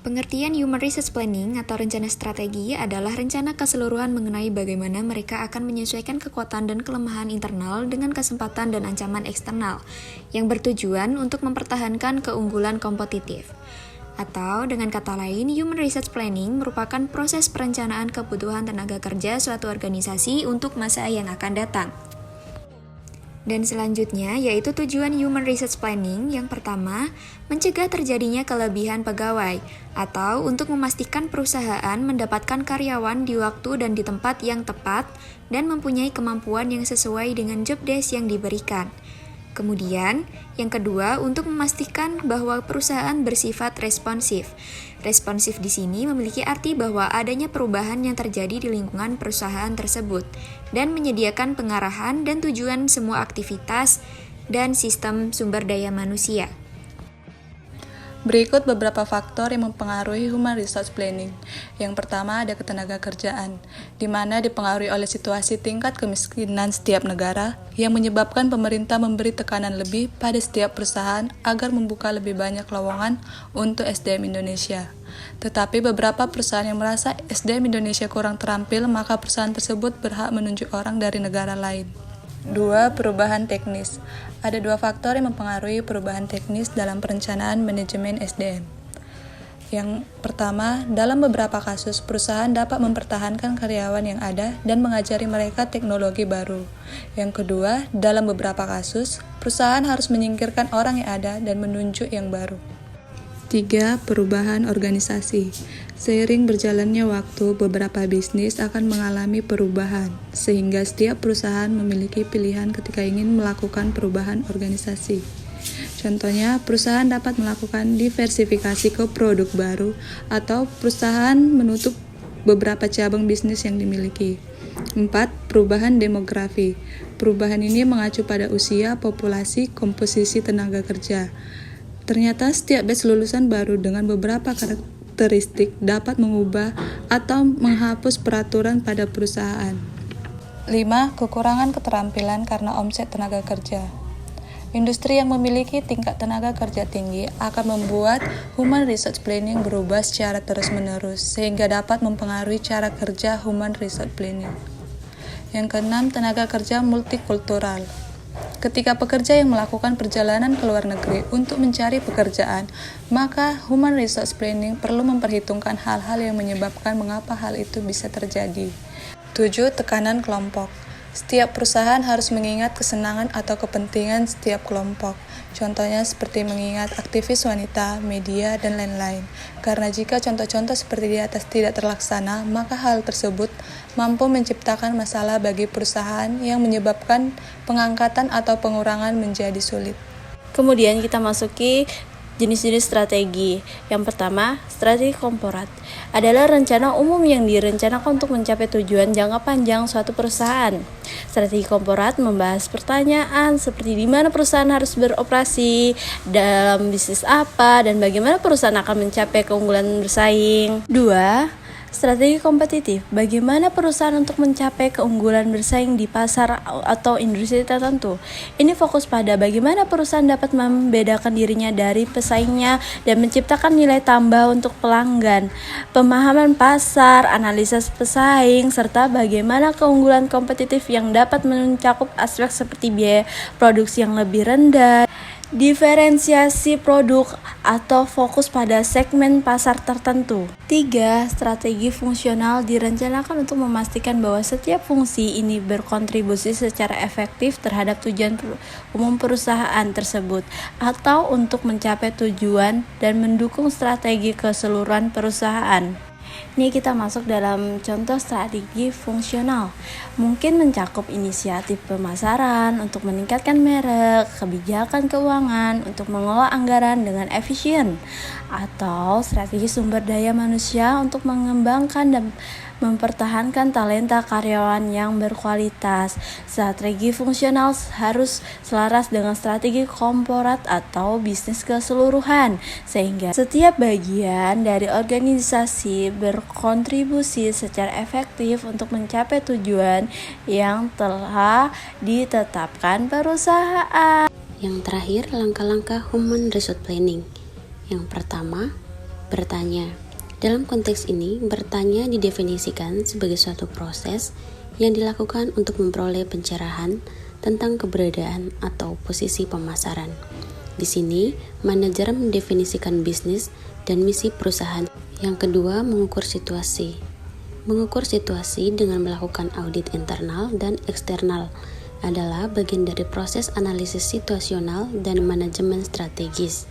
Pengertian Human Resource Planning atau rencana strategi adalah rencana keseluruhan mengenai bagaimana mereka akan menyesuaikan kekuatan dan kelemahan internal dengan kesempatan dan ancaman eksternal, yang bertujuan untuk mempertahankan keunggulan kompetitif. Atau dengan kata lain, Human Resource Planning merupakan proses perencanaan kebutuhan tenaga kerja suatu organisasi untuk masa yang akan datang. Dan selanjutnya yaitu tujuan Human Resource Planning. Yang pertama, mencegah terjadinya kelebihan pegawai atau untuk memastikan perusahaan mendapatkan karyawan di waktu dan di tempat yang tepat dan mempunyai kemampuan yang sesuai dengan job desk yang diberikan. Kemudian, yang kedua, untuk memastikan bahwa perusahaan bersifat responsif. Responsif di sini memiliki arti bahwa adanya perubahan yang terjadi di lingkungan perusahaan tersebut dan menyediakan pengarahan dan tujuan semua aktivitas dan sistem sumber daya manusia. Berikut beberapa faktor yang mempengaruhi Human Resource Planning. Yang pertama ada ketenaga kerjaan, di mana dipengaruhi oleh situasi tingkat kemiskinan setiap negara yang menyebabkan pemerintah memberi tekanan lebih pada setiap perusahaan agar membuka lebih banyak lowongan untuk SDM Indonesia. Tetapi beberapa perusahaan yang merasa SDM Indonesia kurang terampil, maka perusahaan tersebut berhak menunjuk orang dari negara lain. 2. Perubahan teknis. Ada 2 faktor yang mempengaruhi perubahan teknis dalam perencanaan manajemen SDM. Yang pertama, dalam beberapa kasus, perusahaan dapat mempertahankan karyawan yang ada dan mengajari mereka teknologi baru. Yang kedua, dalam beberapa kasus, perusahaan harus menyingkirkan orang yang ada dan menunjuk yang baru. 3. Perubahan organisasi. Seiring berjalannya waktu, beberapa bisnis akan mengalami perubahan, sehingga setiap perusahaan memiliki pilihan ketika ingin melakukan perubahan organisasi. Contohnya, perusahaan dapat melakukan diversifikasi ke produk baru, atau perusahaan menutup beberapa cabang bisnis yang dimiliki. 4. Perubahan demografi. Perubahan ini mengacu pada usia, populasi, komposisi tenaga kerja. Ternyata setiap batch lulusan baru dengan beberapa karakteristik dapat mengubah atau menghapus peraturan pada perusahaan. 5. Kekurangan keterampilan karena omset tenaga kerja. Industri yang memiliki tingkat tenaga kerja tinggi akan membuat Human Resource Planning berubah secara terus-menerus sehingga dapat mempengaruhi cara kerja Human Resource Planning. Yang keenam, tenaga kerja multikultural. Ketika pekerja yang melakukan perjalanan ke luar negeri untuk mencari pekerjaan, maka Human Resource Planning perlu memperhitungkan hal-hal yang menyebabkan mengapa hal itu bisa terjadi. 7. Tekanan kelompok. Setiap perusahaan harus mengingat kesenangan atau kepentingan setiap kelompok. Contohnya seperti mengingat aktivis wanita, media, dan lain-lain. Karena jika contoh-contoh seperti di atas tidak terlaksana, maka hal tersebut mampu menciptakan masalah bagi perusahaan yang menyebabkan pengangkatan atau pengurangan menjadi sulit. Kemudian kita masuki jenis-jenis strategi. Yang pertama, strategi korporat adalah rencana umum yang direncanakan untuk mencapai tujuan jangka panjang suatu perusahaan. Strategi korporat membahas pertanyaan seperti di mana perusahaan harus beroperasi, dalam bisnis apa, dan bagaimana perusahaan akan mencapai keunggulan bersaing. 2. Strategi kompetitif, bagaimana perusahaan untuk mencapai keunggulan bersaing di pasar atau industri tertentu. Ini fokus pada bagaimana perusahaan dapat membedakan dirinya dari pesaingnya dan menciptakan nilai tambah untuk pelanggan. Pemahaman pasar, analisa pesaing, serta bagaimana keunggulan kompetitif yang dapat mencakup aspek seperti biaya produksi yang lebih rendah, diferensiasi produk, atau fokus pada segmen pasar tertentu. 3. Strategi fungsional direncanakan untuk memastikan bahwa setiap fungsi ini berkontribusi secara efektif terhadap tujuan umum perusahaan tersebut atau untuk mencapai tujuan dan mendukung strategi keseluruhan perusahaan. Ini kita masuk dalam contoh strategi fungsional. Mungkin mencakup inisiatif pemasaran untuk meningkatkan merek, kebijakan keuangan untuk mengelola anggaran dengan efisien, atau strategi sumber daya manusia untuk mengembangkan dan mempertahankan talenta karyawan yang berkualitas. Strategi fungsional harus selaras dengan strategi korporat atau bisnis keseluruhan, sehingga setiap bagian dari organisasi berkontribusi secara efektif untuk mencapai tujuan yang telah ditetapkan perusahaan. Yang terakhir, langkah-langkah Human Resource Planning. Yang pertama, Bertanya. Dalam konteks ini, bertanya didefinisikan sebagai suatu proses yang dilakukan untuk memperoleh pencerahan tentang keberadaan atau posisi pemasaran. Di sini, manajer mendefinisikan bisnis dan misi perusahaan. Yang kedua, mengukur situasi. Mengukur situasi dengan melakukan audit internal dan eksternal adalah bagian dari proses analisis situasional dan manajemen strategis.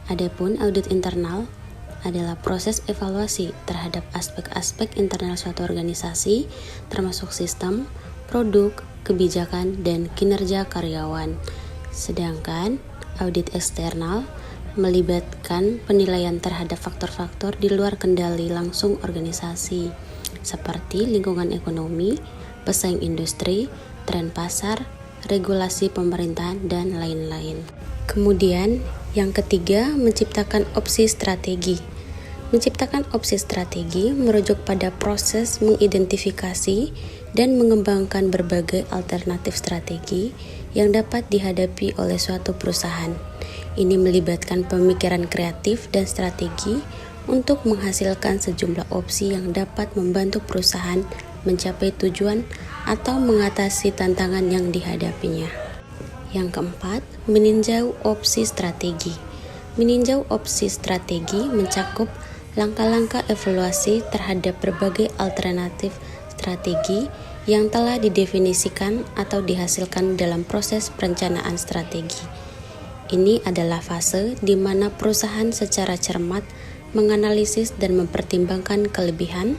Adapun audit internal adalah proses evaluasi terhadap aspek-aspek internal suatu organisasi, termasuk sistem, produk, kebijakan, dan kinerja karyawan. Sedangkan audit eksternal melibatkan penilaian terhadap faktor-faktor di luar kendali langsung organisasi, seperti lingkungan ekonomi, pesaing industri, tren pasar, regulasi pemerintahan, dan lain-lain. Kemudian, yang ketiga, menciptakan opsi strategi. Menciptakan opsi strategi merujuk pada proses mengidentifikasi dan mengembangkan berbagai alternatif strategi yang dapat dihadapi oleh suatu perusahaan. Ini melibatkan pemikiran kreatif dan strategi untuk menghasilkan sejumlah opsi yang dapat membantu perusahaan mencapai tujuan atau mengatasi tantangan yang dihadapinya. Yang keempat, meninjau opsi strategi. Meninjau opsi strategi mencakup langkah-langkah evaluasi terhadap berbagai alternatif strategi yang telah didefinisikan atau dihasilkan dalam proses perencanaan strategi. Ini adalah fase di mana perusahaan secara cermat menganalisis dan mempertimbangkan kelebihan,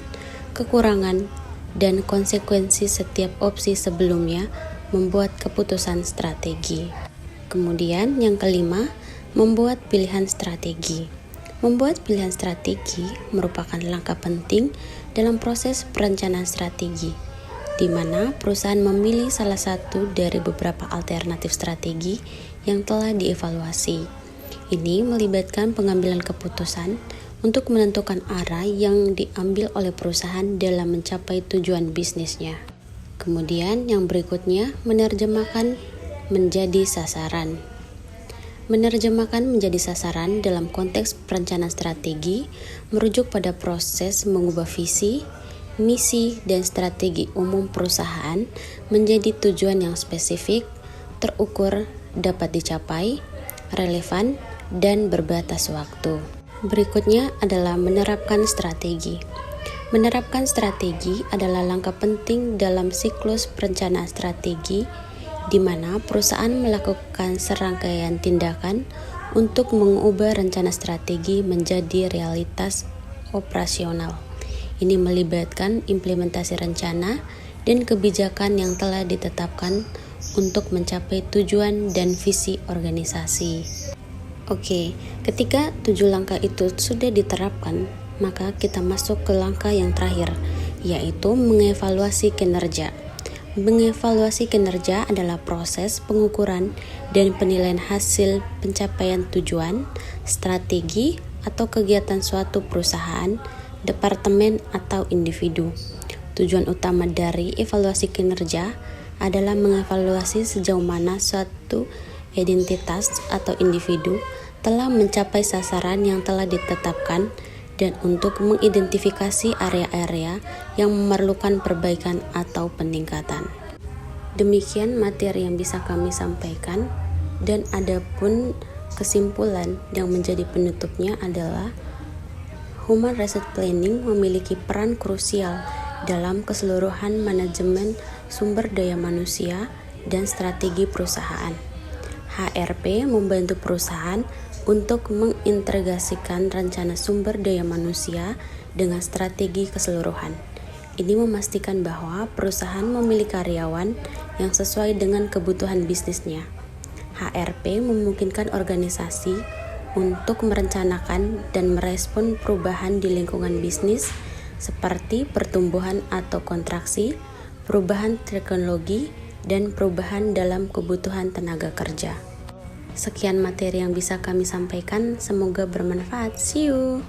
kekurangan, dan konsekuensi setiap opsi sebelumnya membuat keputusan strategi. Kemudian yang kelima, membuat pilihan strategi. Membuat pilihan strategi merupakan langkah penting dalam proses perencanaan strategi, di mana perusahaan memilih salah satu dari beberapa alternatif strategi yang telah dievaluasi. Ini melibatkan pengambilan keputusan untuk menentukan arah yang diambil oleh perusahaan dalam mencapai tujuan bisnisnya. Kemudian yang berikutnya, menerjemahkan menjadi sasaran. Menerjemahkan menjadi sasaran dalam konteks perencanaan strategi merujuk pada proses mengubah visi, misi, dan strategi umum perusahaan menjadi tujuan yang spesifik, terukur, dapat dicapai, relevan, dan berbatas waktu. Berikutnya adalah menerapkan strategi. Menerapkan strategi adalah langkah penting dalam siklus perencanaan strategi di mana perusahaan melakukan serangkaian tindakan untuk mengubah rencana strategi menjadi realitas operasional. Ini melibatkan implementasi rencana dan kebijakan yang telah ditetapkan untuk mencapai tujuan dan visi organisasi. Oke, ketika 7 langkah itu sudah diterapkan, maka kita masuk ke langkah yang terakhir, yaitu mengevaluasi kinerja. Mengevaluasi kinerja adalah proses pengukuran dan penilaian hasil pencapaian tujuan, strategi, atau kegiatan suatu perusahaan, departemen, atau individu. Tujuan utama dari evaluasi kinerja adalah mengevaluasi sejauh mana suatu identitas atau individu telah mencapai sasaran yang telah ditetapkan dan untuk mengidentifikasi area-area yang memerlukan perbaikan atau peningkatan. Demikian materi yang bisa kami sampaikan, dan adapun kesimpulan yang menjadi penutupnya adalah Human Resource Planning memiliki peran krusial dalam keseluruhan manajemen sumber daya manusia dan strategi perusahaan. HRP membantu perusahaan untuk mengintegrasikan rencana sumber daya manusia dengan strategi keseluruhan. Ini memastikan bahwa perusahaan memiliki karyawan yang sesuai dengan kebutuhan bisnisnya. HRP memungkinkan organisasi untuk merencanakan dan merespon perubahan di lingkungan bisnis seperti pertumbuhan atau kontraksi, perubahan teknologi, dan perubahan dalam kebutuhan tenaga kerja. Sekian materi yang bisa kami sampaikan, semoga bermanfaat. See you!